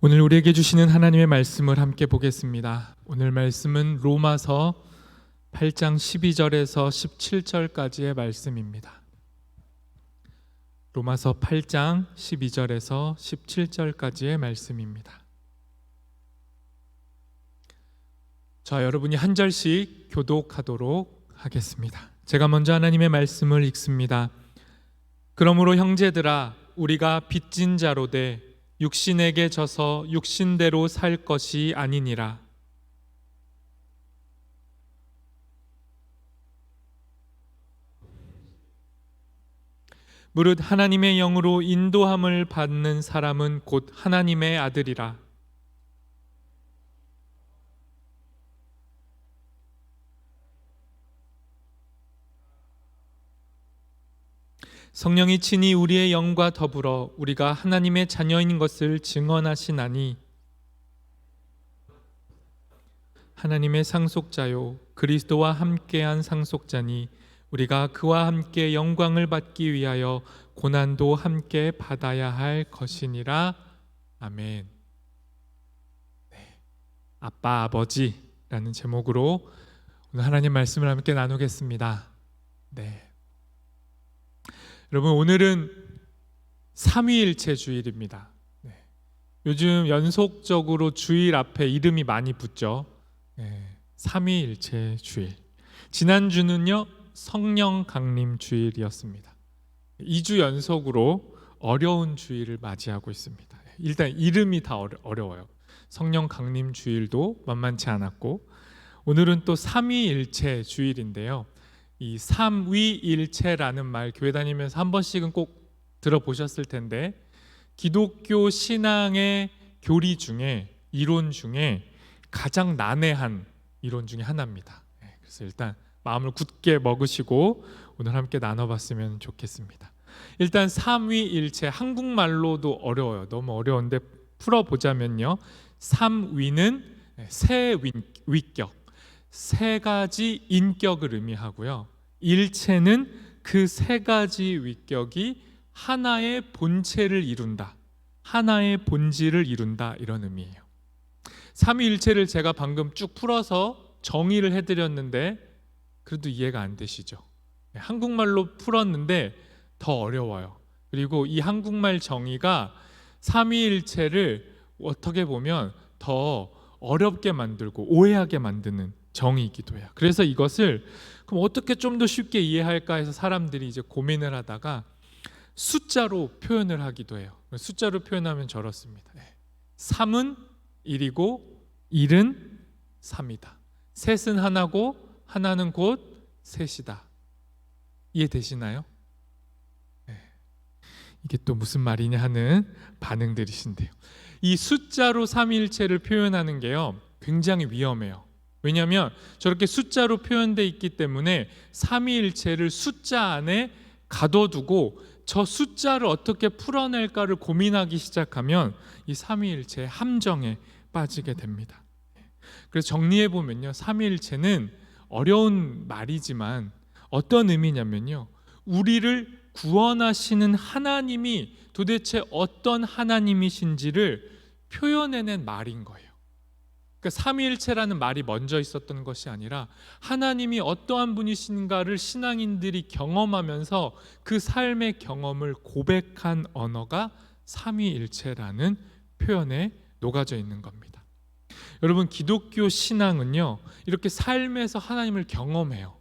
오늘 우리에게 주시는 하나님의 말씀을 함께 보겠습니다. 오늘 말씀은 로마서 8장 12절에서 17절까지의 말씀입니다. 로마서 8장 12절에서 17절까지의 말씀입니다. 자, 여러분이 한 절씩 교독하도록 하겠습니다. 제가 먼저 하나님의 말씀을 읽습니다. 그러므로 형제들아, 우리가 빚진 자로 돼 육신에게 져서 육신대로 살 것이 아니니라. 무릇 하나님의 영으로 인도함을 받는 사람은 곧 하나님의 아들이라. 성령이 친히 우리의 영과 더불어 우리가 하나님의 자녀인 것을 증언하시나니, 하나님의 상속자요 그리스도와 함께한 상속자니 우리가 그와 함께 영광을 받기 위하여 고난도 함께 받아야 할 것이니라. 아멘. 아빠 아버지라는 제목으로 오늘 하나님 말씀을 함께 나누겠습니다. 여러분, 오늘은 삼위일체 주일입니다. 요즘 연속적으로 주일 앞에 이름이 많이 붙죠. 삼위일체 주일. 지난주는요 성령 강림 주일이었습니다. 2주 연속으로 어려운 주일을 맞이하고 있습니다. 일단 이름이 다 어려워요. 성령 강림 주일도 만만치 않았고, 오늘은 또 삼위일체 주일인데요, 이 삼위일체라는 말 교회 다니면서 한 번씩은 꼭 들어보셨을 텐데, 기독교 신앙의 교리 중에, 이론 중에 가장 난해한 이론 중에 하나입니다. 그래서 일단 마음을 굳게 먹으시고 오늘 함께 나눠봤으면 좋겠습니다. 일단 삼위일체, 한국말로도 어려워요. 너무 어려운데 풀어보자면요, 삼위는 세 위격, 세 가지 인격을 의미하고요, 일체는 그 세 가지 위격이 하나의 본체를 이룬다, 하나의 본질을 이룬다, 이런 의미예요. 삼위일체를 제가 방금 쭉 풀어서 정의를 해드렸는데 그래도 이해가 안 되시죠? 한국말로 풀었는데 더 어려워요. 그리고 이 한국말 정의가 삼위일체를 어떻게 보면 더 어렵게 만들고 오해하게 만드는 정의이기도 해요. 그래서 이것을 그럼 어떻게 좀 더 쉽게 이해할까 해서 사람들이 이제 고민을 하다가 숫자로 표현을 하기도 해요. 숫자로 표현하면 저렇습니다. 3은 1이고 1은 3이다. 셋은 하나고 하나는 곧 셋이다. 이해되시나요? 이게 또 무슨 말이냐 하는 반응들이신데요, 이 숫자로 삼위일체를 표현하는 게요 굉장히 위험해요. 왜냐하면 저렇게 숫자로 표현되어 있기 때문에 삼위일체를 숫자 안에 가둬두고 저 숫자를 어떻게 풀어낼까를 고민하기 시작하면 이 삼위일체의 함정에 빠지게 됩니다. 그래서 정리해보면요, 삼위일체는 어려운 말이지만 어떤 의미냐면요, 우리를 구원하시는 하나님이 도대체 어떤 하나님이신지를 표현해낸 말인 거예요. 그러니까 삼위일체라는 말이 먼저 있었던 것이 아니라 하나님이 어떠한 분이신가를 신앙인들이 경험하면서 그 삶의 경험을 고백한 언어가 삼위일체라는 표현에 녹아져 있는 겁니다. 여러분, 기독교 신앙은요 이렇게 삶에서 하나님을 경험해요.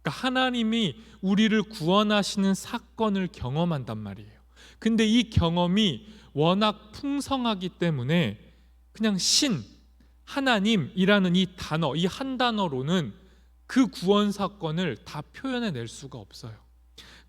그러니까 하나님이 우리를 구원하시는 사건을 경험한단 말이에요. 근데 이 경험이 워낙 풍성하기 때문에 그냥 신, 하나님이라는 이 단어, 이 한 단어로는 그 구원 사건을 다 표현해낼 수가 없어요.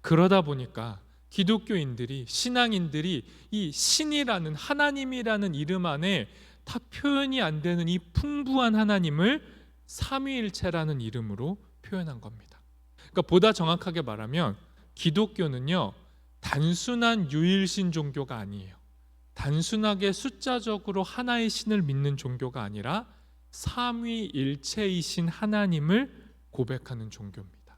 그러다 보니까 기독교인들이, 신앙인들이 이 신이라는, 하나님이라는 이름 안에 다 표현이 안 되는 이 풍부한 하나님을 삼위일체라는 이름으로 표현한 겁니다. 그러니까 보다 정확하게 말하면 기독교는요 단순한 유일신 종교가 아니에요. 단순하게 숫자적으로 하나의 신을 믿는 종교가 아니라 삼위일체이신 하나님을 고백하는 종교입니다.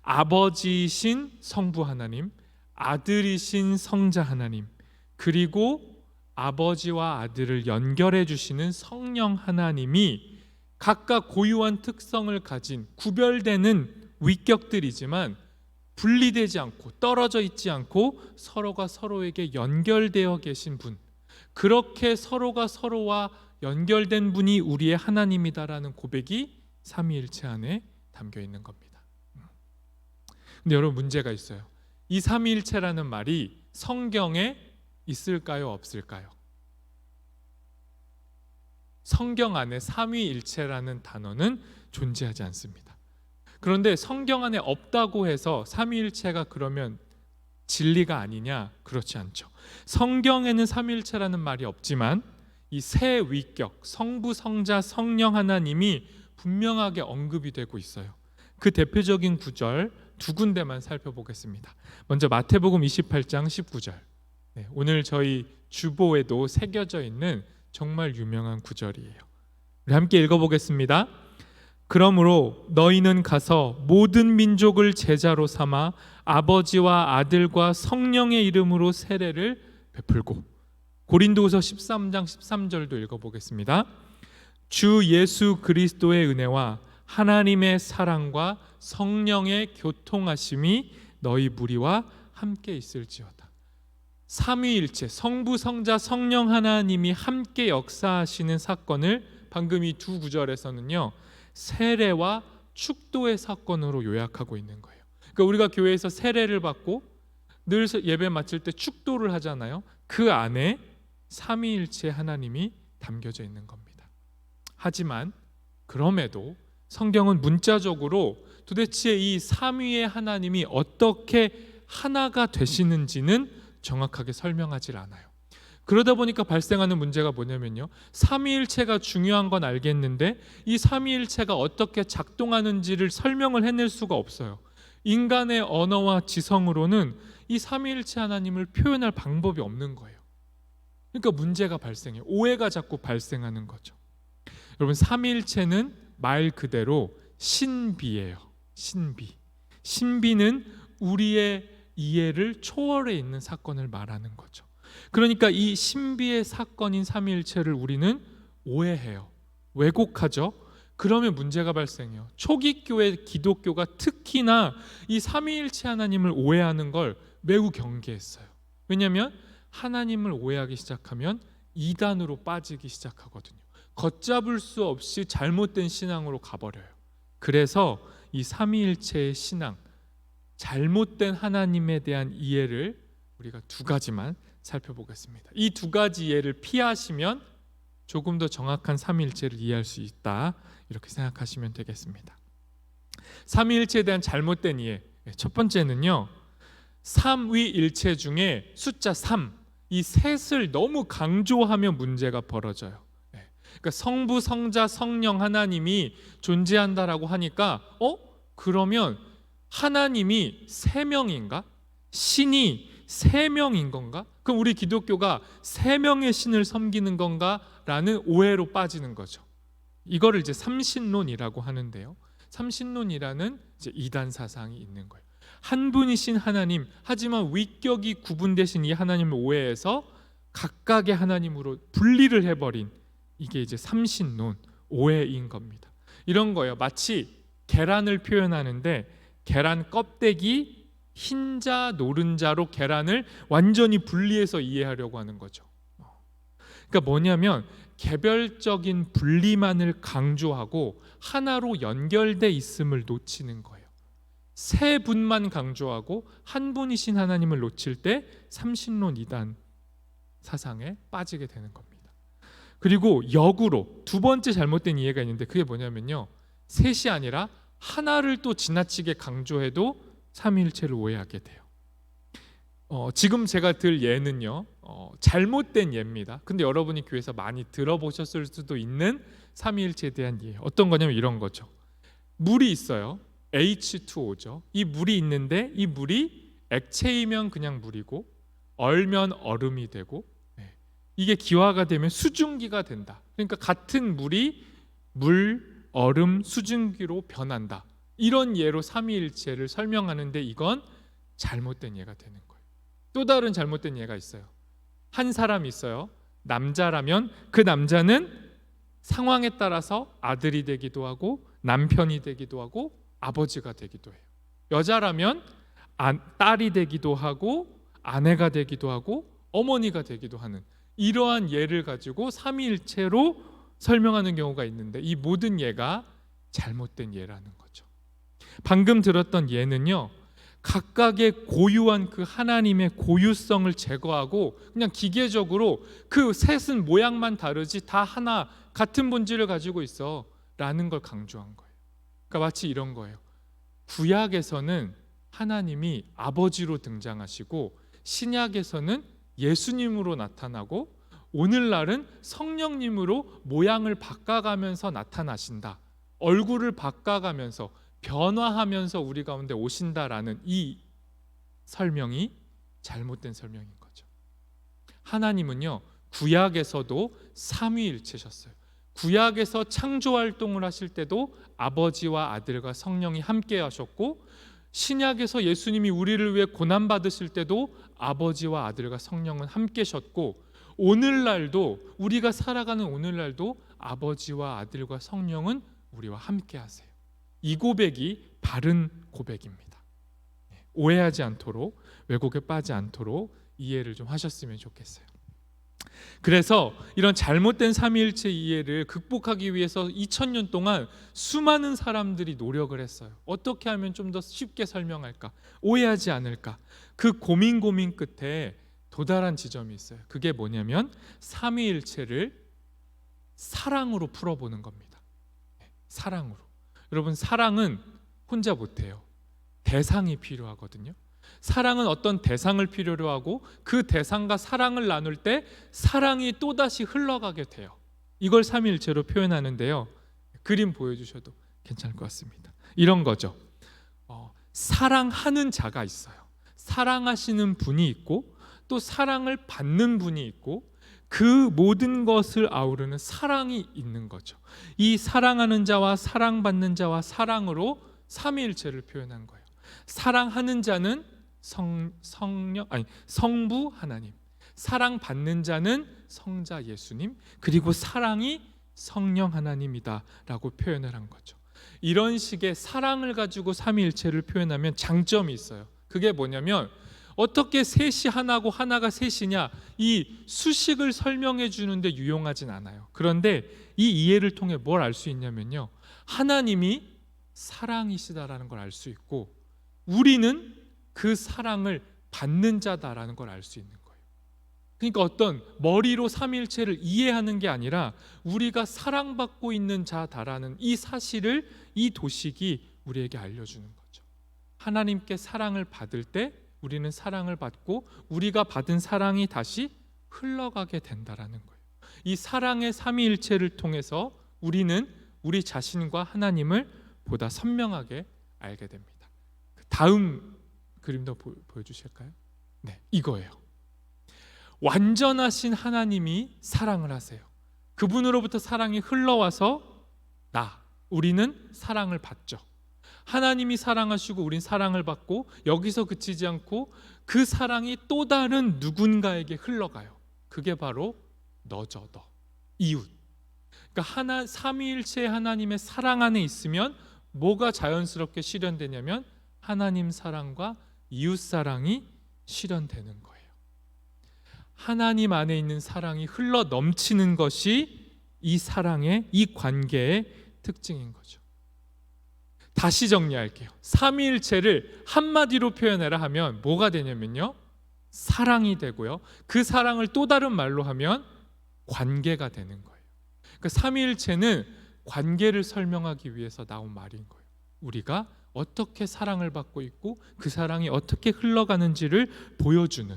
아버지이신 성부 하나님, 아들이신 성자 하나님, 그리고 아버지와 아들을 연결해 주시는 성령 하나님이 각각 고유한 특성을 가진 구별되는 위격들이지만 분리되지 않고 떨어져 있지 않고 서로가 서로에게 연결되어 계신 분, 그렇게 서로가 서로와 연결된 분이 우리의 하나님이다라는 고백이 삼위일체 안에 담겨 있는 겁니다. 근데 여러분, 문제가 있어요. 이 삼위일체라는 말이 성경에 있을까요, 없을까요? 성경 안에 삼위일체라는 단어는 존재하지 않습니다. 그런데 성경 안에 없다고 해서 삼위일체가 그러면 진리가 아니냐? 그렇지 않죠. 성경에는 삼위일체라는 말이 없지만 이 세 위격, 성부, 성자, 성령 하나님이 분명하게 언급이 되고 있어요. 그 대표적인 구절 두 군데만 살펴보겠습니다. 먼저 마태복음 28장 19절. 오늘 저희 주보에도 새겨져 있는 정말 유명한 구절이에요. 우리 함께 읽어보겠습니다. 그러므로 너희는 가서 모든 민족을 제자로 삼아 아버지와 아들과 성령의 이름으로 세례를 베풀고. 고린도후서 13장 13절도 읽어보겠습니다. 주 예수 그리스도의 은혜와 하나님의 사랑과 성령의 교통하심이 너희 무리와 함께 있을지어다. 삼위일체 성부, 성자, 성령 하나님이 함께 역사하시는 사건을 방금 이 두 구절에서는요, 세례와 축도의 사건으로 요약하고 있는 거예요. 그러니까 우리가 교회에서 세례를 받고 늘 예배 마칠 때 축도를 하잖아요. 그 안에 삼위일체 하나님이 담겨져 있는 겁니다. 하지만 그럼에도 성경은 문자적으로 도대체 이 삼위의 하나님이 어떻게 하나가 되시는지는 정확하게 설명하지 않아요. 그러다 보니까 발생하는 문제가 뭐냐면요, 삼위일체가 중요한 건 알겠는데 이 삼위일체가 어떻게 작동하는지를 설명을 해낼 수가 없어요. 인간의 언어와 지성으로는 이 삼위일체 하나님을 표현할 방법이 없는 거예요. 그러니까 문제가 발생해요. 오해가 자꾸 발생하는 거죠. 여러분, 삼위일체는 말 그대로 신비예요. 신비는 우리의 이해를 초월해 있는 사건을 말하는 거죠. 그러니까 이 신비의 사건인 삼위일체를 우리는 오해해요. 왜곡하죠. 그러면 문제가 발생해요. 초기 교회 기독교가 특히나 이 삼위일체 하나님을 오해하는 걸 매우 경계했어요. 왜냐하면 하나님을 오해하기 시작하면 이단으로 빠지기 시작하거든요. 걷잡을 수 없이 잘못된 신앙으로 가버려요. 그래서 이 삼위일체의 신앙, 잘못된 하나님에 대한 이해를 우리가 두 가지만 살펴보겠습니다. 이 두 가지 이해를 피하시면 조금 더 정확한 삼위일체를 이해할 수 있다, 이렇게 생각하시면 되겠습니다. 삼위일체에 대한 잘못된 이해, 첫 번째는요, 삼위일체 중에 숫자 3, 이 셋을 너무 강조하며 문제가 벌어져요. 그러니까 성부, 성자, 성령 하나님이 존재한다라고 하니까 그러면 하나님이 세 명인가? 신이 세 명인 건가? 그럼 우리 기독교가 세 명의 신을 섬기는 건가? 라는 오해로 빠지는 거죠. 이거를 이제 삼신론이라고 하는데요. 삼신론이라는 이제 이단 사상이 있는 거예요. 한 분이신 하나님, 하지만 위격이 구분되신 이 하나님을 오해해서 각각의 하나님으로 분리를 해버린, 이게 이제 삼신론, 오해인 겁니다. 이런 거예요. 마치 계란을 표현하는데 계란 껍데기 흰자 노른자로 계란을 완전히 분리해서 이해하려고 하는 거죠. 그러니까 뭐냐면 개별적인 분리만을 강조하고 하나로 연결돼 있음을 놓치는 거예요. 세 분만 강조하고 한 분이신 하나님을 놓칠 때 삼신론 이단 사상에 빠지게 되는 겁니다. 그리고 역으로 두 번째 잘못된 이해가 있는데 그게 뭐냐면요, 셋이 아니라 하나를 또 지나치게 강조해도 삼위일체를 오해하게 돼요. 지금 제가 들 예는요, 잘못된 예입니다. 근데 여러분이 교회에서 많이 들어보셨을 수도 있는 삼위일체에 대한 이해, 어떤 거냐면 이런 거죠. 물이 있어요. H2O죠. 이 물이 있는데 이 물이 액체이면 그냥 물이고 얼면 얼음이 되고, 이게 기화가 되면 수증기가 된다. 그러니까 같은 물이 물, 얼음, 수증기로 변한다. 이런 예로 삼위일체를 설명하는데 이건 잘못된 예가 되는 거예요. 또 다른 잘못된 예가 있어요. 한 사람이 있어요. 남자라면 그 남자는 상황에 따라서 아들이 되기도 하고 남편이 되기도 하고 아버지가 되기도 해요. 여자라면 딸이 되기도 하고 아내가 되기도 하고 어머니가 되기도 하는 이러한 예를 가지고 삼위일체로 설명하는 경우가 있는데, 이 모든 예가 잘못된 예라는 거죠. 방금 들었던 예는요, 각각의 고유한 그 하나님의 고유성을 제거하고 그냥 기계적으로 그 셋은 모양만 다르지 다 하나 같은 본질을 가지고 있어 라는 걸 강조한 거예요. 그러니까 마치 이런 거예요. 구약에서는 하나님이 아버지로 등장하시고 신약에서는 예수님으로 나타나고 오늘날은 성령님으로 모양을 바꿔가면서 나타나신다. 얼굴을 바꿔가면서 변화하면서 우리 가운데 오신다라는 이 설명이 잘못된 설명인 거죠. 하나님은요, 구약에서도 삼위일체셨어요. 구약에서 창조 활동을 하실 때도 아버지와 아들과 성령이 함께 하셨고, 신약에서 예수님이 우리를 위해 고난 받으실 때도 아버지와 아들과 성령은 함께 셨고, 오늘날도 우리가 살아가는 오늘날도 아버지와 아들과 성령은 우리와 함께 하세요. 이 고백이 바른 고백입니다. 오해하지 않도록, 왜곡에 빠지지 않도록 이해를 좀 하셨으면 좋겠어요. 그래서 이런 잘못된 삼위일체 이해를 극복하기 위해서 2000년 동안 수많은 사람들이 노력을 했어요. 어떻게 하면 좀 더 쉽게 설명할까? 오해하지 않을까? 그 고민 끝에 도달한 지점이 있어요. 그게 뭐냐면 삼위일체를 사랑으로 풀어보는 겁니다. 사랑으로. 여러분, 사랑은 혼자 못해요. 대상이 필요하거든요. 사랑은 어떤 대상을 필요로 하고 그 대상과 사랑을 나눌 때 사랑이 또다시 흘러가게 돼요. 이걸 삼위일체로 표현하는데요. 그림 보여주셔도 괜찮을 것 같습니다. 이런 거죠. 사랑하는 자가 있어요. 사랑하시는 분이 있고 또 사랑을 받는 분이 있고 그 모든 것을 아우르는 사랑이 있는 거죠. 이 사랑하는 자와 사랑받는 자와 사랑으로 삼위일체를 표현한 거예요. 사랑하는 자는 성부 하나님, 사랑받는 자는 성자 예수님, 그리고 사랑이 성령 하나님이다라고 표현을 한 거죠. 이런 식의 사랑을 가지고 삼위일체를 표현하면 장점이 있어요. 그게 뭐냐면 어떻게 셋이 하나고 하나가 셋이냐, 이 수식을 설명해 주는데 유용하진 않아요. 그런데 이 이해를 통해 뭘 알 수 있냐면요, 하나님이 사랑이시다라는 걸 알 수 있고 우리는 그 사랑을 받는 자다라는 걸 알 수 있는 거예요. 그러니까 어떤 머리로 삼위일체를 이해하는 게 아니라 우리가 사랑받고 있는 자다라는 이 사실을 이 도식이 우리에게 알려주는 거죠. 하나님께 사랑을 받을 때 우리는 사랑을 받고 우리가 받은 사랑이 다시 흘러가게 된다라는 거예요. 이 사랑의 삼위일체를 통해서 우리는 우리 자신과 하나님을 보다 선명하게 알게 됩니다. 다음 그림도 보여주실까요? 네, 이거예요. 완전하신 하나님이 사랑을 하세요. 그분으로부터 사랑이 흘러와서 우리는 사랑을 받죠. 하나님이 사랑하시고 우린 사랑을 받고 여기서 그치지 않고 그 사랑이 또 다른 누군가에게 흘러가요. 그게 바로 너저 너, 이웃. 그러니까 삼위일체 하나님의 사랑 안에 있으면 뭐가 자연스럽게 실현되냐면 하나님 사랑과 이웃 사랑이 실현되는 거예요. 하나님 안에 있는 사랑이 흘러 넘치는 것이 이 사랑의, 이 관계의 특징인 거죠. 다시 정리할게요. 삼위일체를 한마디로 표현해라 하면 뭐가 되냐면요, 사랑이 되고요, 그 사랑을 또 다른 말로 하면 관계가 되는 거예요. 그러니까 삼위일체는 관계를 설명하기 위해서 나온 말인 거예요. 우리가 어떻게 사랑을 받고 있고 그 사랑이 어떻게 흘러가는지를 보여주는,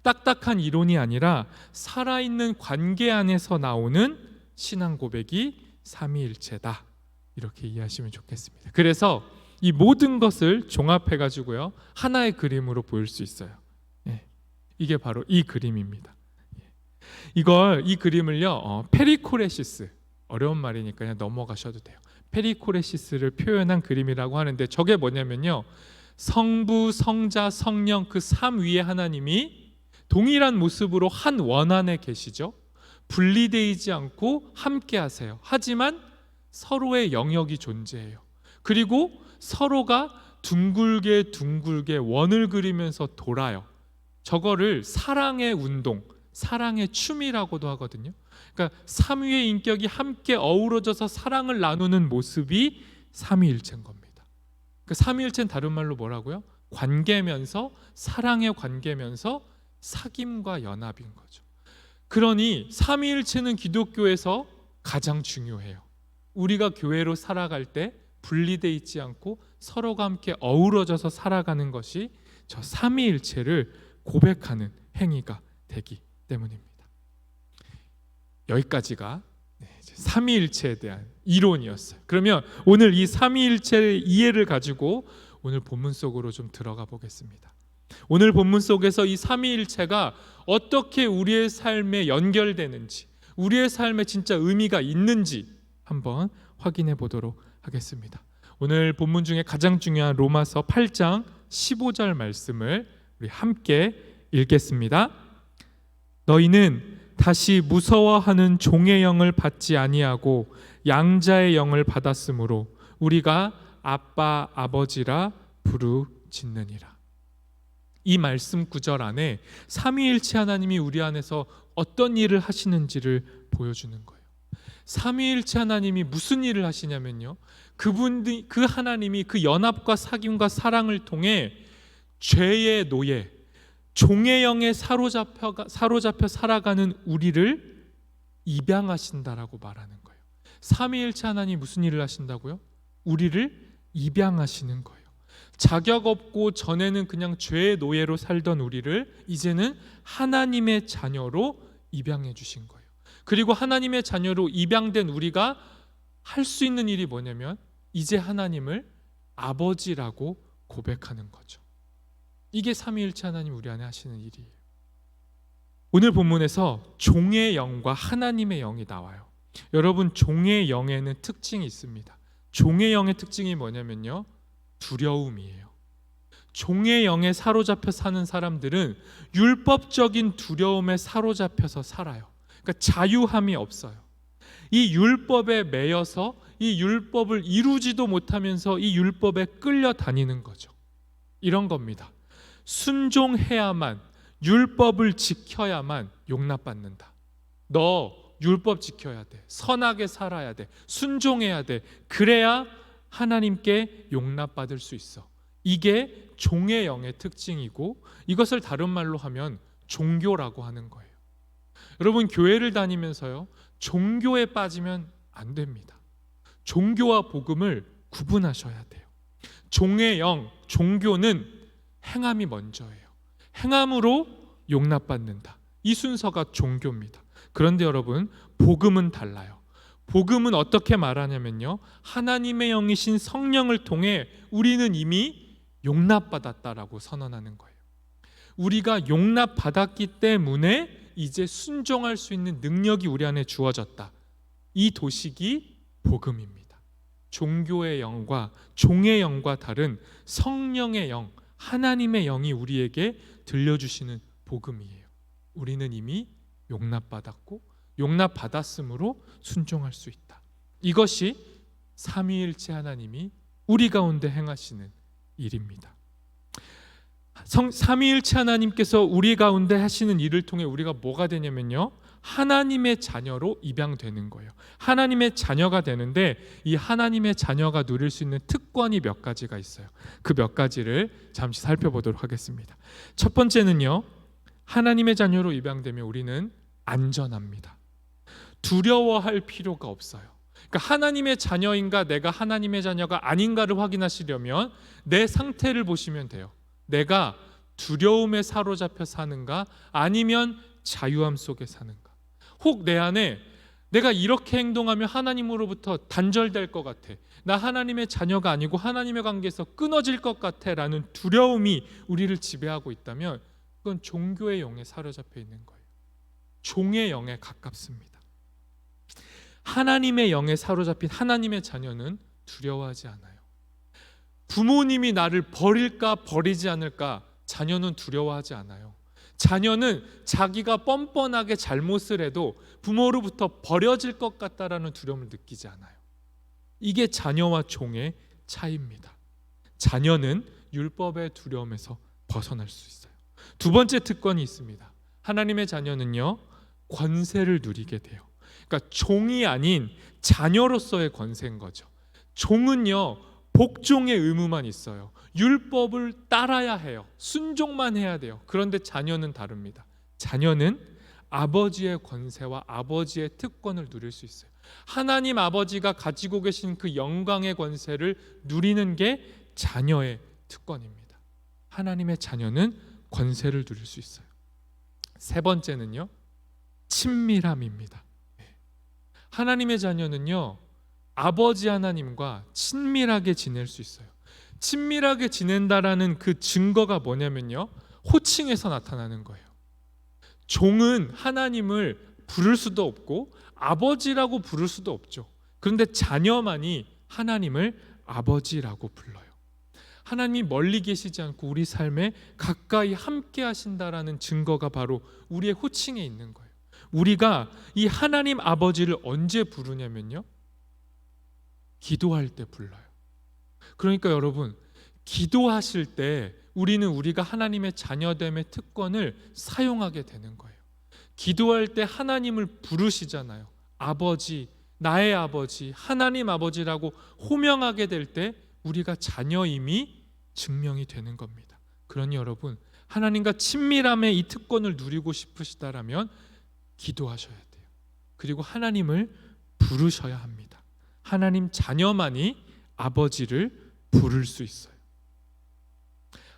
딱딱한 이론이 아니라 살아있는 관계 안에서 나오는 신앙 고백이 삼위일체다, 이렇게 이해하시면 좋겠습니다. 그래서 이 모든 것을 종합해 가지고요 하나의 그림으로 보일 수 있어요. 이게 바로 이 그림입니다. 이 그림을요 페리코레시스, 어려운 말이니까 그냥 넘어가셔도 돼요. 페리코레시스를 표현한 그림이라고 하는데 저게 뭐냐면요, 성부, 성자, 성령 그 삼위의 하나님이 동일한 모습으로 한 원안에 계시죠. 분리되지 않고 함께 하세요. 하지만 서로의 영역이 존재해요. 그리고 서로가 둥글게 둥글게 원을 그리면서 돌아요. 저거를 사랑의 운동, 사랑의 춤이라고도 하거든요. 그러니까 삼위의 인격이 함께 어우러져서 사랑을 나누는 모습이 삼위일체인 겁니다. 그러니까 삼위일체는 다른 말로 뭐라고요? 관계면서, 사랑의 관계면서 사귐과 연합인 거죠. 그러니 삼위일체는 기독교에서 가장 중요해요. 우리가 교회로 살아갈 때 분리되어 있지 않고 서로가 함께 어우러져서 살아가는 것이 저 삼위일체를 고백하는 행위가 되기 때문입니다. 여기까지가 삼위일체에 대한 이론이었어요. 그러면 오늘 이 삼위일체의 이해를 가지고 오늘 본문 속으로 좀 들어가 보겠습니다. 오늘 본문 속에서 이 삼위일체가 어떻게 우리의 삶에 연결되는지, 우리의 삶에 진짜 의미가 있는지 한번 확인해 보도록 하겠습니다. 오늘 본문 중에 가장 중요한 로마서 8장 15절 말씀을 우리 함께 읽겠습니다. 너희는 다시 무서워하는 종의 영을 받지 아니하고 양자의 영을 받았으므로 우리가 아빠 아버지라 부르짖느니라. 이 말씀 구절 안에 삼위일체 하나님이 우리 안에서 어떤 일을 하시는지를 보여주는 거예요. 삼위일체 하나님이 무슨 일을 하시냐면요, 그분들, 그 하나님이 그 연합과 사귐과 사랑을 통해 죄의 노예, 종의 영에 사로잡혀 살아가는 우리를 입양하신다라고 말하는 거예요. 삼위일체 하나님이 무슨 일을 하신다고요? 우리를 입양하시는 거예요. 자격 없고 전에는 그냥 죄의 노예로 살던 우리를 이제는 하나님의 자녀로 입양해 주신 거예요. 그리고 하나님의 자녀로 입양된 우리가 할 수 있는 일이 뭐냐면 이제 하나님을 아버지라고 고백하는 거죠. 이게 삼위일체 하나님 우리 안에 하시는 일이에요. 오늘 본문에서 종의 영과 하나님의 영이 나와요. 여러분, 종의 영에는 특징이 있습니다. 종의 영의 특징이 뭐냐면요, 두려움이에요. 종의 영에 사로잡혀 사는 사람들은 율법적인 두려움에 사로잡혀서 살아요. 그러니까 자유함이 없어요. 이 율법에 매여서 이 율법을 이루지도 못하면서 이 율법에 끌려다니는 거죠. 이런 겁니다. 순종해야만, 율법을 지켜야만 용납받는다. 너 율법 지켜야 돼. 선하게 살아야 돼. 순종해야 돼. 그래야 하나님께 용납받을 수 있어. 이게 종의 영의 특징이고, 이것을 다른 말로 하면 종교라고 하는 거예요. 여러분, 교회를 다니면서요, 종교에 빠지면 안 됩니다. 종교와 복음을 구분하셔야 돼요. 종의 영, 종교는 행함이 먼저예요. 행함으로 용납받는다. 이 순서가 종교입니다. 그런데 여러분, 복음은 달라요. 복음은 어떻게 말하냐면요, 하나님의 영이신 성령을 통해 우리는 이미 용납받았다라고 선언하는 거예요. 우리가 용납받았기 때문에 이제 순종할 수 있는 능력이 우리 안에 주어졌다. 이 도식이 복음입니다. 종교의 영과 종의 영과 다른 성령의 영, 하나님의 영이 우리에게 들려주시는 복음이에요. 우리는 이미 용납받았고 용납받았으므로 순종할 수 있다. 이것이 삼위일체 하나님이 우리 가운데 행하시는 일입니다. 삼위일체 하나님께서 우리 가운데 하시는 일을 통해 우리가 뭐가 되냐면요, 하나님의 자녀로 입양되는 거예요. 하나님의 자녀가 되는데 이 하나님의 자녀가 누릴 수 있는 특권이 몇 가지가 있어요. 그 몇 가지를 잠시 살펴보도록 하겠습니다. 첫 번째는요, 하나님의 자녀로 입양되면 우리는 안전합니다. 두려워할 필요가 없어요. 그러니까 하나님의 자녀인가 내가 하나님의 자녀가 아닌가를 확인하시려면 내 상태를 보시면 돼요. 내가 두려움에 사로잡혀 사는가 아니면 자유함 속에 사는가. 혹 내 안에 내가 이렇게 행동하면 하나님으로부터 단절될 것 같아, 나 하나님의 자녀가 아니고 하나님의 관계에서 끊어질 것 같아 라는 두려움이 우리를 지배하고 있다면 그건 종교의 영에 사로잡혀 있는 거예요. 종의 영에 가깝습니다. 하나님의 영에 사로잡힌 하나님의 자녀는 두려워하지 않아요. 부모님이 나를 버릴까 버리지 않을까 자녀는 두려워하지 않아요. 자녀는 자기가 뻔뻔하게 잘못을 해도 부모로부터 버려질 것 같다라는 두려움을 느끼지 않아요. 이게 자녀와 종의 차이입니다. 자녀는 율법의 두려움에서 벗어날 수 있어요. 두 번째 특권이 있습니다. 하나님의 자녀는요, 권세를 누리게 돼요. 그러니까 종이 아닌 자녀로서의 권세인 거죠. 종은요, 복종의 의무만 있어요. 율법을 따라야 해요. 순종만 해야 돼요. 그런데 자녀는 다릅니다. 자녀는 아버지의 권세와 아버지의 특권을 누릴 수 있어요. 하나님 아버지가 가지고 계신 그 영광의 권세를 누리는 게 자녀의 특권입니다. 하나님의 자녀는 권세를 누릴 수 있어요. 세 번째는요, 친밀함입니다. 하나님의 자녀는요, 아버지 하나님과 친밀하게 지낼 수 있어요. 친밀하게 지낸다라는 그 증거가 뭐냐면요, 호칭에서 나타나는 거예요. 종은 하나님을 부를 수도 없고 아버지라고 부를 수도 없죠. 그런데 자녀만이 하나님을 아버지라고 불러요. 하나님이 멀리 계시지 않고 우리 삶에 가까이 함께 하신다라는 증거가 바로 우리의 호칭에 있는 거예요. 우리가 이 하나님 아버지를 언제 부르냐면요, 기도할 때 불러요. 그러니까 여러분, 기도하실 때 우리는 우리가 하나님의 자녀됨의 특권을 사용하게 되는 거예요. 기도할 때 하나님을 부르시잖아요. 아버지, 나의 아버지, 하나님 아버지라고 호명하게 될 때 우리가 자녀임이 증명이 되는 겁니다. 그러니 여러분, 하나님과 친밀함의 이 특권을 누리고 싶으시다라면 기도하셔야 돼요. 그리고 하나님을 부르셔야 합니다. 하나님 자녀만이 아버지를 부를 수 있어요.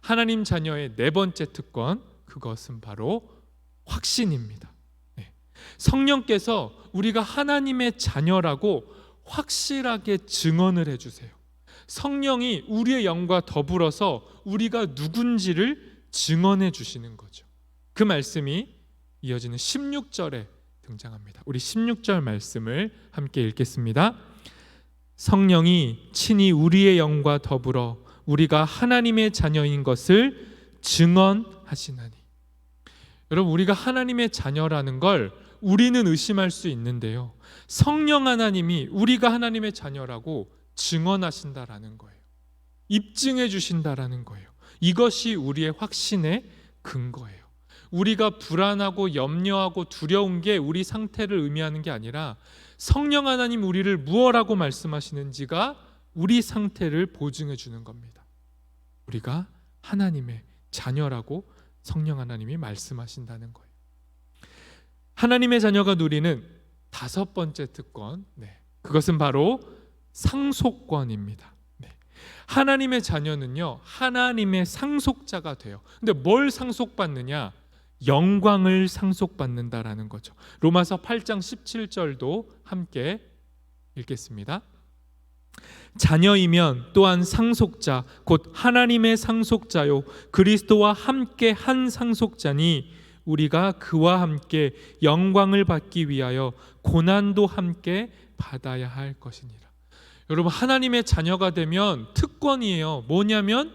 하나님 자녀의 네 번째 특권, 그것은 바로 확신입니다. 성령께서 우리가 하나님의 자녀라고 확실하게 증언을 해주세요. 성령이 우리의 영과 더불어서 우리가 누군지를 증언해 주시는 거죠. 그 말씀이 이어지는 16절에 등장합니다. 우리 16절 말씀을 함께 읽겠습니다. 성령이 친히 우리의 영과 더불어 우리가 하나님의 자녀인 것을 증언하시나니. 여러분, 우리가 하나님의 자녀라는 걸 우리는 의심할 수 있는데요, 성령 하나님이 우리가 하나님의 자녀라고 증언하신다라는 거예요. 입증해 주신다라는 거예요. 이것이 우리의 확신의 근거예요. 우리가 불안하고 염려하고 두려운 게 우리 상태를 의미하는 게 아니라 성령 하나님 우리를 무엇라고 말씀하시는지가 우리 상태를 보증해 주는 겁니다. 우리가 하나님의 자녀라고 성령 하나님이 말씀하신다는 거예요. 하나님의 자녀가 누리는 다섯 번째 특권, 그것은 바로 상속권입니다. 하나님의 자녀는요, 하나님의 상속자가 돼요. 근데 뭘 상속받느냐? 영광을 상속받는다라는 거죠. 로마서 8장 17절도 함께 읽겠습니다. 자녀이면 또한 상속자 곧 하나님의 상속자요 그리스도와 함께 한 상속자니 우리가 그와 함께 영광을 받기 위하여 고난도 함께 받아야 할 것이니라. 여러분, 하나님의 자녀가 되면 특권이에요. 뭐냐면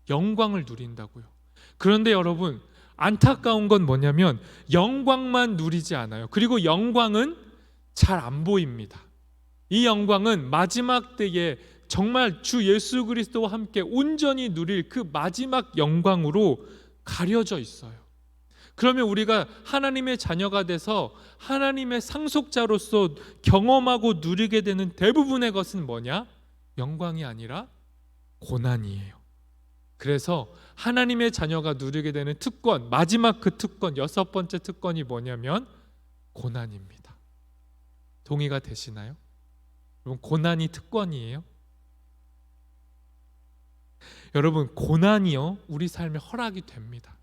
영광을 누린다고요. 그런데 여러분, 안타까운 건 뭐냐면 영광만 누리지 않아요. 그리고 영광은 잘 안 보입니다. 이 영광은 마지막 때에 정말 주 예수 그리스도와 함께 온전히 누릴 그 마지막 영광으로 가려져 있어요. 그러면 우리가 하나님의 자녀가 돼서 하나님의 상속자로서 경험하고 누리게 되는 대부분의 것은 뭐냐? 영광이 아니라 고난이에요. 그래서 하나님의 자녀가 누리게 되는 특권, 마지막 그 특권, 여섯 번째 특권이 뭐냐면 고난입니다. 동의가 되시나요? 여러분, 고난이 특권이에요? 여러분, 고난이요, 우리 삶에 허락이 됩니다.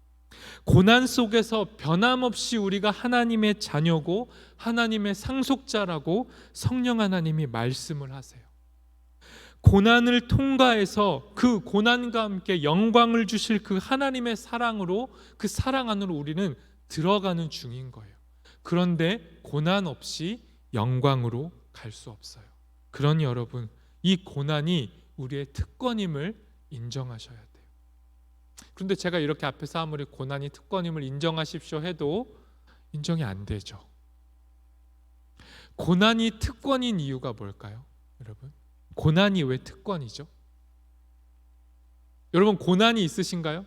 고난 속에서 변함없이 우리가 하나님의 자녀고 하나님의 상속자라고 성령 하나님이 말씀을 하세요. 고난을 통과해서 그 고난과 함께 영광을 주실 그 하나님의 사랑으로, 그 사랑 안으로 우리는 들어가는 중인 거예요. 그런데 고난 없이 영광으로 갈 수 없어요. 그러니 여러분, 이 고난이 우리의 특권임을 인정하셔야 돼요. 그런데 제가 이렇게 앞에서 아무리 고난이 특권임을 인정하십시오 해도 인정이 안 되죠. 고난이 특권인 이유가 뭘까요? 여러분, 고난이 왜 특권이죠? 여러분, 고난이 있으신가요?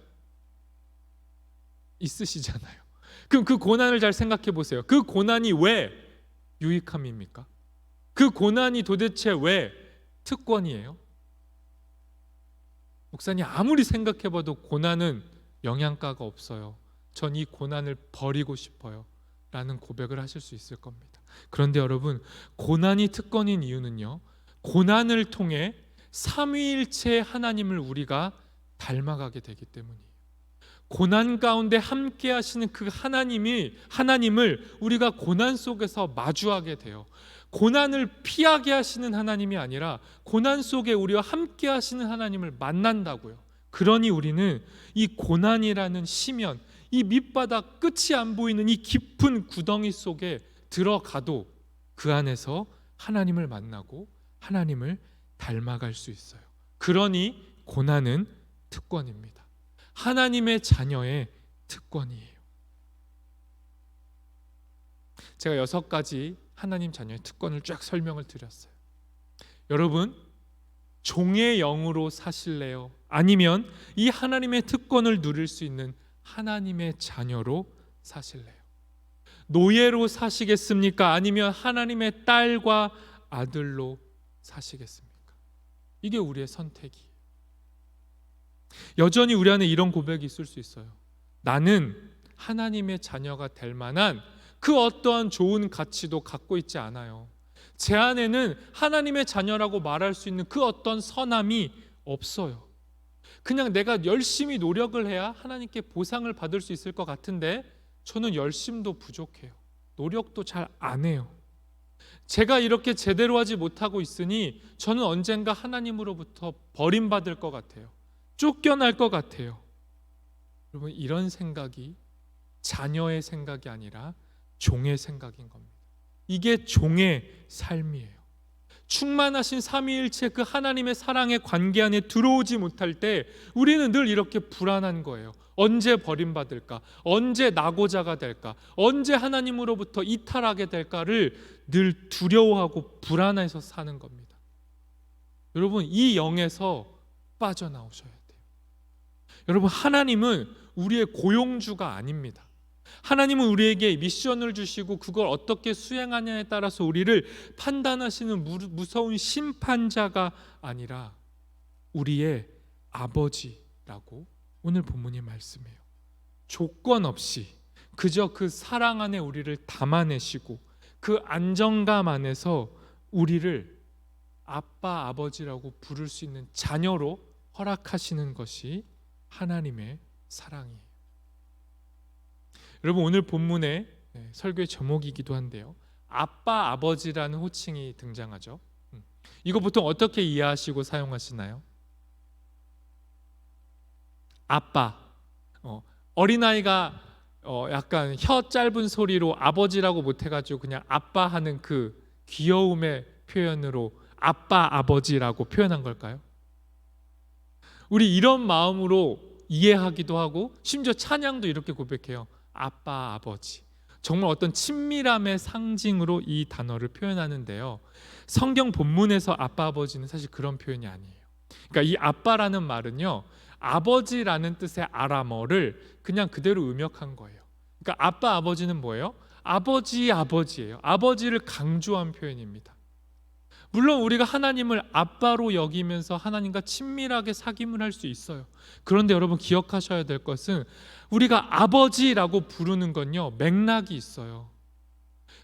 있으시잖아요. 그럼 그 고난을 잘 생각해 보세요. 그 고난이 왜 유익함입니까? 그 고난이 도대체 왜 특권이에요? 목사님, 아무리 생각해 봐도 고난은 영양가가 없어요. 전 이 고난을 버리고 싶어요 라는 고백을 하실 수 있을 겁니다. 그런데 여러분, 고난이 특권인 이유는요, 고난을 통해 삼위일체 하나님을 우리가 닮아가게 되기 때문이에요. 고난 가운데 함께 하시는 그 하나님을 우리가 고난 속에서 마주하게 돼요. 고난을 피하게 하시는 하나님이 아니라 고난 속에 우리와 함께 하시는 하나님을 만난다고요. 그러니 우리는 이 고난이라는 시면, 이 밑바닥 끝이 안 보이는 이 깊은 구덩이 속에 들어가도 그 안에서 하나님을 만나고 하나님을 닮아갈 수 있어요. 그러니 고난은 특권입니다. 하나님의 자녀의 특권이에요. 제가 6가지 하나님 자녀의 특권을 쫙 설명을 드렸어요. 여러분, 종의 영으로 사실래요? 아니면 이 하나님의 특권을 누릴 수 있는 하나님의 자녀로 사실래요? 노예로 사시겠습니까? 아니면 하나님의 딸과 아들로 사시겠습니까? 이게 우리의 선택이에요. 여전히 우리 안에 이런 고백이 있을 수 있어요. 나는 하나님의 자녀가 될 만한 그 어떠한 좋은 가치도 갖고 있지 않아요. 제 안에는 하나님의 자녀라고 말할 수 있는 그 어떤 선함이 없어요. 그냥 내가 열심히 노력을 해야 하나님께 보상을 받을 수 있을 것 같은데 저는 열심도 부족해요. 노력도 잘 안 해요. 제가 이렇게 제대로 하지 못하고 있으니 저는 언젠가 하나님으로부터 버림받을 것 같아요. 쫓겨날 것 같아요. 여러분, 이런 생각이 자녀의 생각이 아니라 종의 생각인 겁니다. 이게 종의 삶이에요. 충만하신 삼위일체 그 하나님의 사랑의 관계 안에 들어오지 못할 때 우리는 늘 이렇게 불안한 거예요. 언제 버림받을까? 언제 낙오자가 될까? 언제 하나님으로부터 이탈하게 될까를 늘 두려워하고 불안해서 사는 겁니다. 여러분, 이 영에서 빠져나오셔야 돼요. 여러분, 하나님은 우리의 고용주가 아닙니다. 하나님은 우리에게 미션을 주시고 그걸 어떻게 수행하냐에 따라서 우리를 판단하시는 무서운 심판자가 아니라 우리의 아버지라고 오늘 본문이 말씀해요. 조건 없이 그저 그 사랑 안에 우리를 담아내시고 그 안정감 안에서 우리를 아빠, 아버지라고 부를 수 있는 자녀로 허락하시는 것이 하나님의 사랑이에요. 여러분, 오늘 본문의 설교의 제목이기도 한데요, 아빠, 아버지라는 호칭이 등장하죠. 이거 보통 어떻게 이해하시고 사용하시나요? 아빠, 어린아이가 약간 혀 짧은 소리로 아버지라고 못해가지고 그냥 아빠 하는 그 귀여움의 표현으로 아빠, 아버지라고 표현한 걸까요? 우리 이런 마음으로 이해하기도 하고 심지어 찬양도 이렇게 고백해요. 아빠, 아버지. 정말 어떤 친밀함의 상징으로 이 단어를 표현하는데요, 성경 본문에서 아빠, 아버지는 사실 그런 표현이 아니에요. 그러니까 이 아빠라는 말은요, 아버지라는 뜻의 아람어를 그냥 그대로 음역한 거예요. 그러니까 아빠, 아버지는 뭐예요? 아버지, 아버지예요. 아버지를 강조한 표현입니다. 물론 우리가 하나님을 아빠로 여기면서 하나님과 친밀하게 사귐을 할 수 있어요. 그런데 여러분, 기억하셔야 될 것은 우리가 아버지라고 부르는 건요, 맥락이 있어요.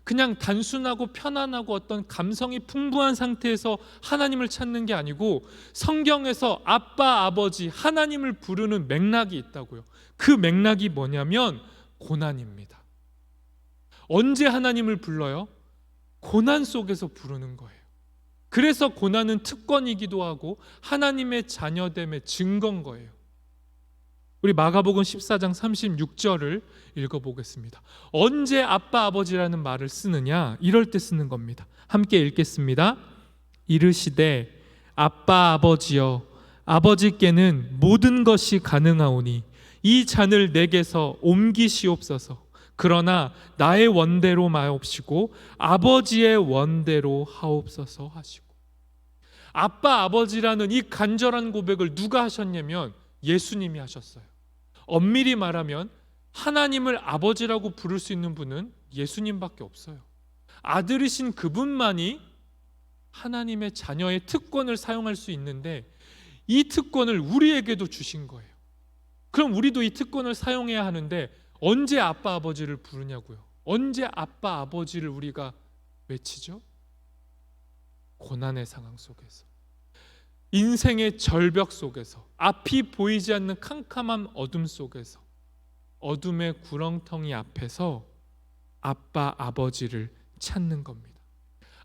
그냥 단순하고 편안하고 어떤 감성이 풍부한 상태에서 하나님을 찾는 게 아니고 성경에서 아빠, 아버지, 하나님을 부르는 맥락이 있다고요. 그 맥락이 뭐냐면 고난입니다. 언제 하나님을 불러요? 고난 속에서 부르는 거예요. 그래서 고난은 특권이기도 하고 하나님의 자녀됨의 증거인 거예요. 우리 마가복음 14장 36절을 읽어보겠습니다. 언제 아빠, 아버지라는 말을 쓰느냐? 이럴 때 쓰는 겁니다. 함께 읽겠습니다. 이르시되 아빠, 아버지여, 아버지께는 모든 것이 가능하오니 이 잔을 내게서 옮기시옵소서. 그러나 나의 원대로 마옵시고 아버지의 원대로 하옵소서 하시고. 아빠 아버지라는 이 간절한 고백을 누가 하셨냐면 예수님이 하셨어요. 엄밀히 말하면 하나님을 아버지라고 부를 수 있는 분은 예수님밖에 없어요. 아들이신 그분만이 하나님의 자녀의 특권을 사용할 수 있는데 이 특권을 우리에게도 주신 거예요. 그럼 우리도 이 특권을 사용해야 하는데 언제 아빠 아버지를 부르냐고요? 언제 아빠 아버지를 우리가 외치죠? 고난의 상황 속에서, 인생의 절벽 속에서, 앞이 보이지 않는 캄캄한 어둠 속에서, 어둠의 구렁텅이 앞에서 아빠 아버지를 찾는 겁니다.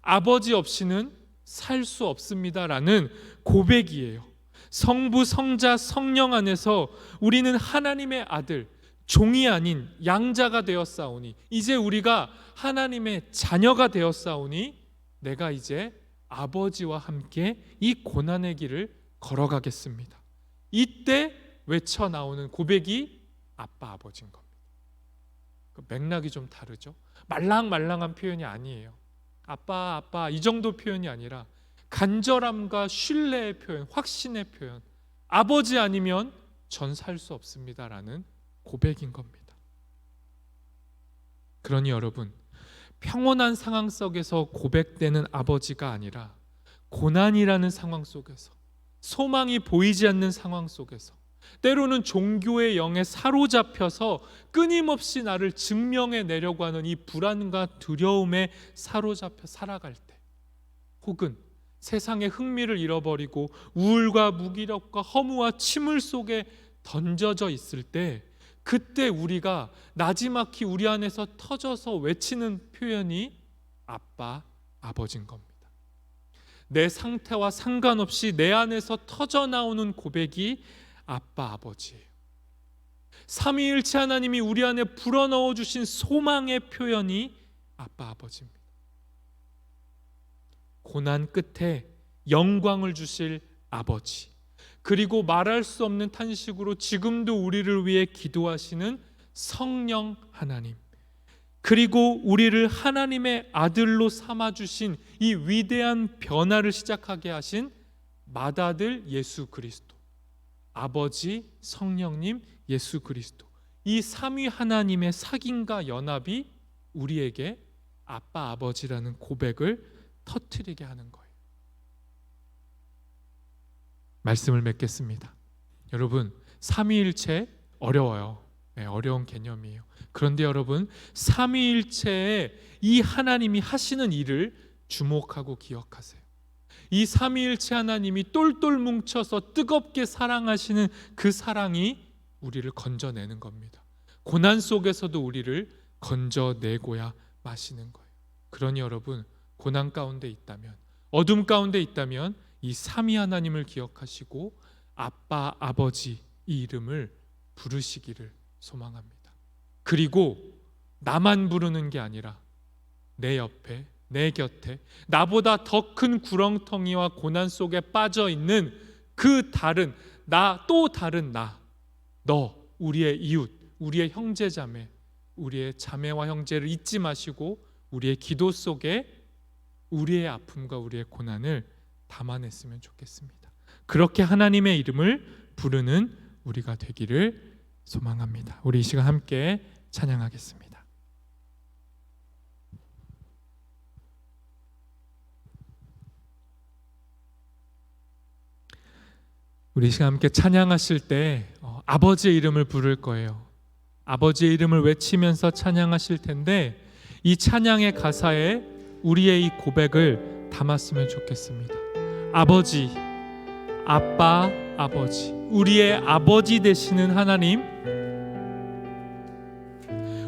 아버지 없이는 살 수 없습니다라는 고백이에요. 성부, 성자, 성령 안에서 우리는 하나님의 아들, 종이 아닌 양자가 되었사오니, 이제 우리가 하나님의 자녀가 되었사오니 내가 이제 아버지와 함께 이 고난의 길을 걸어가겠습니다. 이때 외쳐 나오는 고백이 아빠 아버지인 겁니다. 그 맥락이 좀 다르죠. 말랑말랑한 표현이 아니에요. 아빠 아빠 이 정도 표현이 아니라 간절함과 신뢰의 표현, 확신의 표현. 아버지 아니면 전 살 수 없습니다라는 고백인 겁니다. 그러니 여러분, 평온한 상황 속에서 고백되는 아버지가 아니라 고난이라는 상황 속에서, 소망이 보이지 않는 상황 속에서, 때로는 종교의 영에 사로잡혀서 끊임없이 나를 증명해 내려고 하는 이 불안과 두려움에 사로잡혀 살아갈 때, 혹은 세상의 흥미를 잃어버리고 우울과 무기력과 허무와 침울 속에 던져져 있을 때, 그때 우리가 나지막히 우리 안에서 터져서 외치는 표현이 아빠, 아버지인 겁니다. 내 상태와 상관없이 내 안에서 터져 나오는 고백이 아빠, 아버지예요. 삼위일체 하나님이 우리 안에 불어넣어 주신 소망의 표현이 아빠, 아버지입니다. 고난 끝에 영광을 주실 아버지, 그리고 말할 수 없는 탄식으로 지금도 우리를 위해 기도하시는 성령 하나님, 그리고 우리를 하나님의 아들로 삼아주신 이 위대한 변화를 시작하게 하신 맏아들 예수 그리스도, 아버지, 성령님, 예수 그리스도, 이 삼위 하나님의 사귐과 연합이 우리에게 아빠 아버지라는 고백을 터뜨리게 하는 거예요. 말씀을 맺겠습니다. 여러분, 삼위일체 어려워요. 네, 어려운 개념이에요. 그런데 여러분, 삼위일체의 이 하나님이 하시는 일을 주목하고 기억하세요. 이 삼위일체 하나님이 똘똘 뭉쳐서 뜨겁게 사랑하시는 그 사랑이 우리를 건져내는 겁니다. 고난 속에서도 우리를 건져내고야 마시는 거예요. 그러니 여러분, 고난 가운데 있다면, 어둠 가운데 있다면 이 삼위 하나님을 기억하시고 아빠, 아버지 이 이름을 부르시기를 소망합니다. 그리고 나만 부르는 게 아니라 내 옆에, 내 곁에 나보다 더 큰 구렁텅이와 고난 속에 빠져 있는 그 다른 나, 또 다른 나, 너, 우리의 이웃, 우리의 형제자매, 우리의 자매와 형제를 잊지 마시고 우리의 기도 속에 우리의 아픔과 우리의 고난을 담아냈으면 좋겠습니다. 그렇게 하나님의 이름을 부르는 우리가 되기를 소망합니다. 우리 이 시간 함께 찬양하겠습니다. 우리 이 시간 함께 찬양하실 때 아버지의 이름을 부를 거예요. 아버지의 이름을 외치면서 찬양하실 텐데 이 찬양의 가사에 우리의 이 고백을 담았으면 좋겠습니다. 아버지, 아빠, 아버지, 우리의 아버지 되시는 하나님,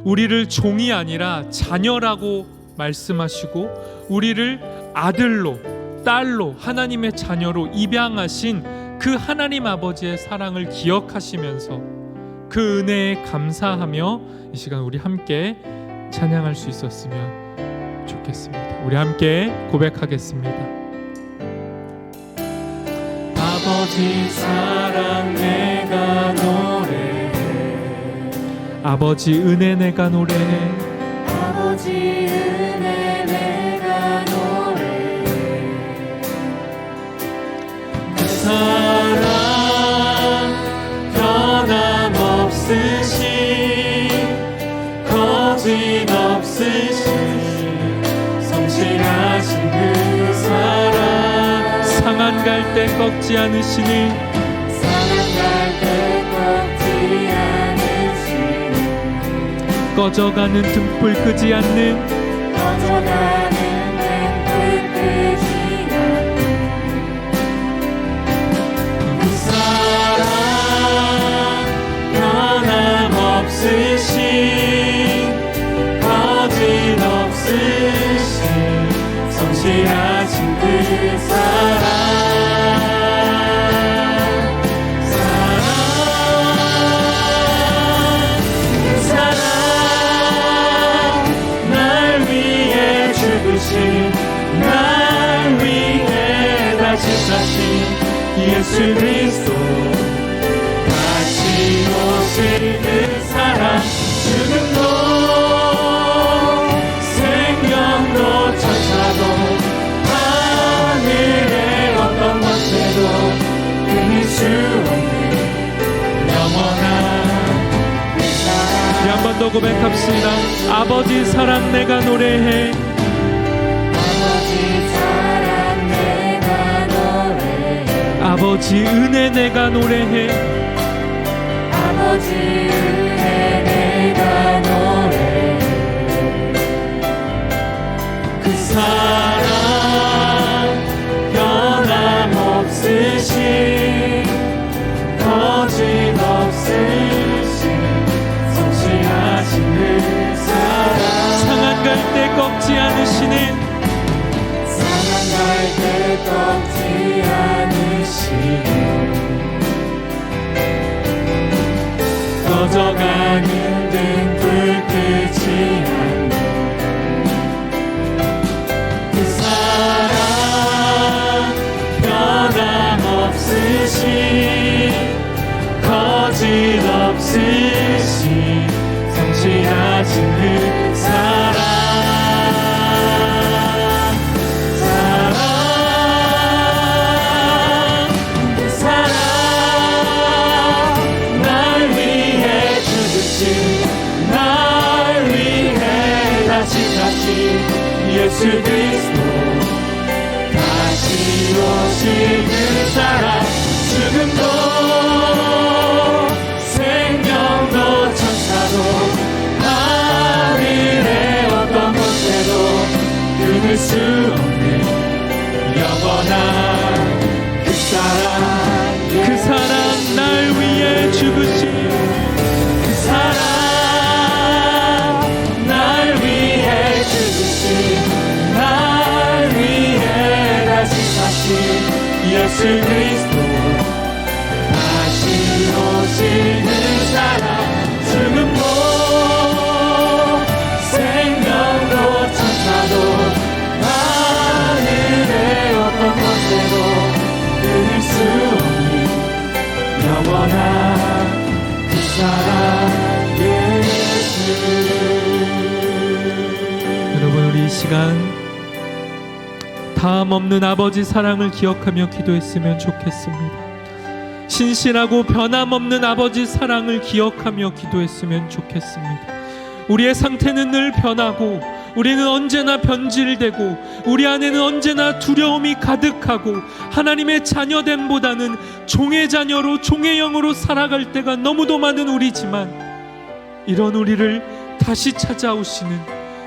우리를 종이 아니라 자녀라고 말씀하시고 우리를 아들로, 딸로, 하나님의 자녀로 입양하신 그 하나님 아버지의 사랑을 기억하시면서 그 은혜에 감사하며 이 시간 우리 함께 찬양할 수 있었으면 좋겠습니다. 우리 함께 고백하겠습니다. 아버지 사랑 내가 노래해. 아버지 은혜 내가 노래해. 아버지 은혜 내가 노래해. 그 사랑 변함없으신 거짓없으신 성실하신 그 사랑 상한 갈 때 꺾지 않으시니 상한 갈 때 꺾지 않으시니 꺼져가는 등불 끄지 않는 꺼져가는 등불 끄지 않는 그 사랑 변함없으신 거짓없으신 성실하신 그 사랑 날 위해 다시 사신 예수 그리스도 다시 오실 그 사랑 죽음도 생명도 천사도 하늘의 어떤 것에도 끊을 수 없는 영원한 그 사랑. 한 번 더 고백합시다. 아버지 사랑 내가 노래해. 아버지 은혜 내가 노래해. 아버지 은혜 내가 노래해. 그 사랑 변함없으신 거짓없으신 성실하신 그 사랑 상한 갈 때 꺾지 않으시는 상한 갈 때 꺾지 않으시니 꺼져가는 등불 끄지 않는 그 사랑 변함없으신 거짓없으신 성실하신 그 사랑 예수 그리스도 다시 오실 그 사랑 죽음도 생명도 천사도 하늘의 어떤 곳에도 끊을 수 없는 영원한 그 사랑 그 사랑 날 위해 죽으신 그 사랑 날 위해 죽으신 날 위해 다시 사신 예수 그리스도 다시 오실 그 사랑 죽음도 생명도 천사도 하늘의 어떤 것에도 끊을 수 없는 영원한 그 사랑 예수. 여러분 우리 이 시간 다함 없는 아버지 사랑을 기억하며 기도했으면 좋겠습니다. 신실하고 변함없는 아버지 사랑을 기억하며 기도했으면 좋겠습니다. 우리의 상태는 늘 변하고 우리는 언제나 변질되고 우리 안에는 언제나 두려움이 가득하고 하나님의 자녀됨보다는 종의 자녀로 종의 영으로 살아갈 때가 너무도 많은 우리지만 이런 우리를 다시 찾아오시는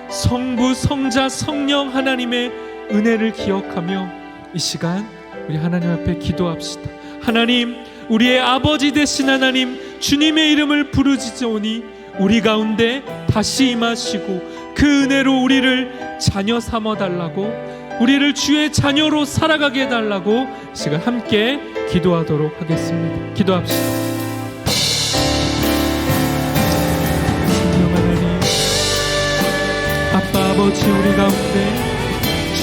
성부, 성자, 성령 하나님의 은혜를 기억하며 이 시간 우리 하나님 앞에 기도합시다. 하나님, 우리의 아버지 되신 하나님, 주님의 이름을 부르짖으오니 우리 가운데 다시 임하시고 그 은혜로 우리를 자녀 삼아달라고, 우리를 주의 자녀로 살아가게 해달라고 시간 함께 기도하도록 하겠습니다. 기도합시다. 성령 하나님, 아빠 아버지, 우리 가운데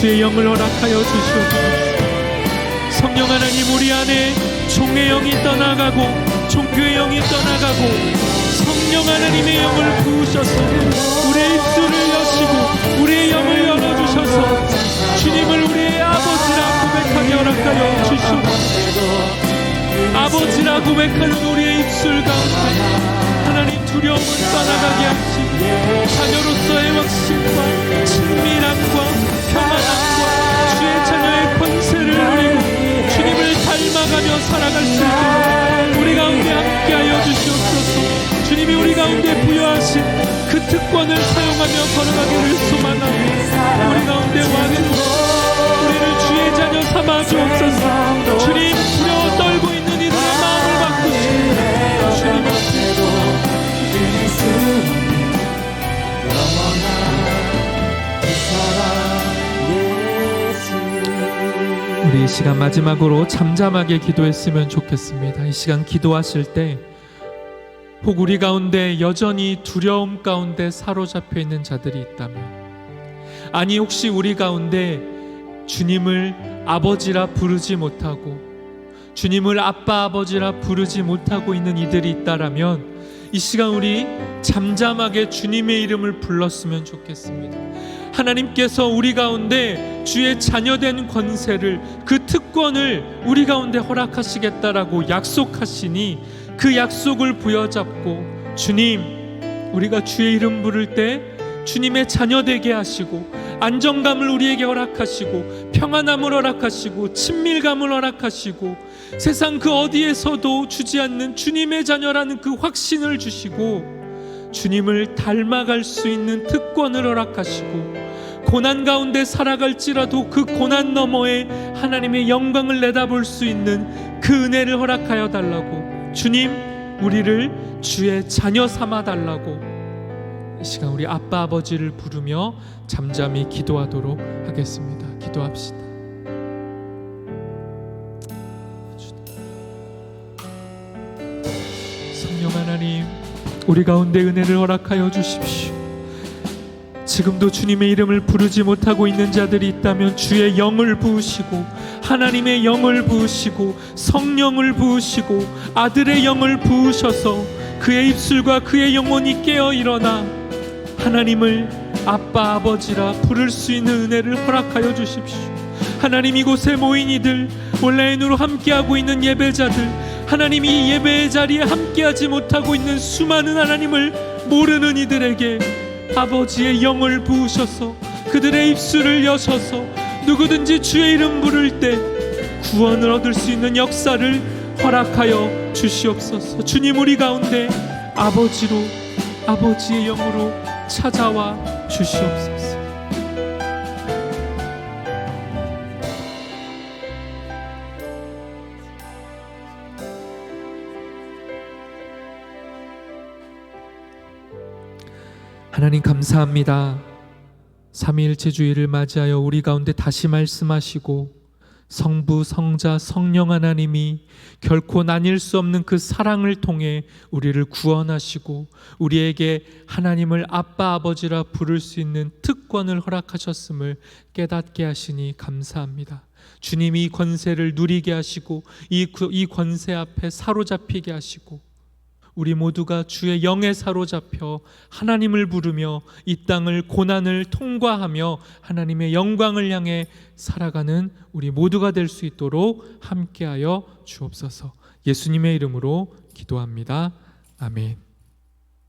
주의 영을 허락하여 주시옵소서. 성령 하나님, 우리 안에 종의 영이 떠나가고 종교의 영이 떠나가고 성령 하나님의 영을 부으셔서 우리의 입술을 여시고 우리의 영을 열어주셔서 주님을 우리의 아버지라 고백하게 허락하여 주시옵소서. 아버지라 고백하는 우리의 입술 가운데 하나님 두려움을 떠나가게 하시고 자녀로서의 확신과 친밀함과 평안함과 주의 자녀의 권세를 누리고 주님을 닮아가며 살아갈 수 있도록 우리 가운데 함께하여 주시옵소서. 주님이 우리 가운데 부여하신 그 특권을 사용하며 걸어가기를 소망하고 우리 가운데 와는 우리를 주의 자녀 삼아 주옵소서. 주님, 두려워 떨고 있는 이들의 마음을 바꾸시고 주님 우리 이 시간 마지막으로 잠잠하게 기도했으면 좋겠습니다. 이 시간 기도하실 때 혹 우리 가운데 여전히 두려움 가운데 사로잡혀 있는 자들이 있다면, 아니 혹시 우리 가운데 주님을 아버지라 부르지 못하고 주님을 아빠 아버지라 부르지 못하고 있는 이들이 있다라면 이 시간 우리 잠잠하게 주님의 이름을 불렀으면 좋겠습니다. 하나님께서 우리 가운데 주의 자녀된 권세를, 그 특권을 우리 가운데 허락하시겠다라고 약속하시니 그 약속을 부여잡고 주님, 우리가 주의 이름 부를 때 주님의 자녀 되게 하시고 안정감을 우리에게 허락하시고 평안함을 허락하시고 친밀감을 허락하시고 세상 그 어디에서도 주지 않는 주님의 자녀라는 그 확신을 주시고 주님을 닮아갈 수 있는 특권을 허락하시고 고난 가운데 살아갈지라도 그 고난 너머에 하나님의 영광을 내다볼 수 있는 그 은혜를 허락하여 달라고, 주님 우리를 주의 자녀 삼아 달라고 이 시간 우리 아빠 아버지를 부르며 잠잠히 기도하도록 하겠습니다. 기도합시다. 성령 하나님, 우리 가운데 은혜를 허락하여 주십시오. 지금도 주님의 이름을 부르지 못하고 있는 자들이 있다면 주의 영을 부으시고 하나님의 영을 부으시고 성령을 부으시고 아들의 영을 부으셔서 그의 입술과 그의 영혼이 깨어 일어나 하나님을 아빠 아버지라 부를 수 있는 은혜를 허락하여 주십시오. 하나님, 이곳에 모인 이들, 온라인으로 함께하고 있는 예배자들, 하나님이 이 예배의 자리에 함께하지 못하고 있는 수많은 하나님을 모르는 이들에게 아버지의 영을 부으셔서 그들의 입술을 여셔서 누구든지 주의 이름 부를 때 구원을 얻을 수 있는 역사를 허락하여 주시옵소서. 주님, 우리 가운데 아버지로, 아버지의 영으로 찾아와 주시옵소서. 하나님 감사합니다. 삼위일체 주일을 맞이하여 우리 가운데 다시 말씀하시고 성부, 성자, 성령 하나님이 결코 나뉠 수 없는 그 사랑을 통해 우리를 구원하시고 우리에게 하나님을 아빠 아버지라 부를 수 있는 특권을 허락하셨음을 깨닫게 하시니 감사합니다. 주님이 이 권세를 누리게 하시고 이 권세 앞에 사로잡히게 하시고 우리 모두가 주의 영에 사로잡혀 하나님을 부르며 이 땅을 고난을 통과하며 하나님의 영광을 향해 살아가는 우리 모두가 될 수 있도록 함께하여 주옵소서. 예수님의 이름으로 기도합니다. 아멘.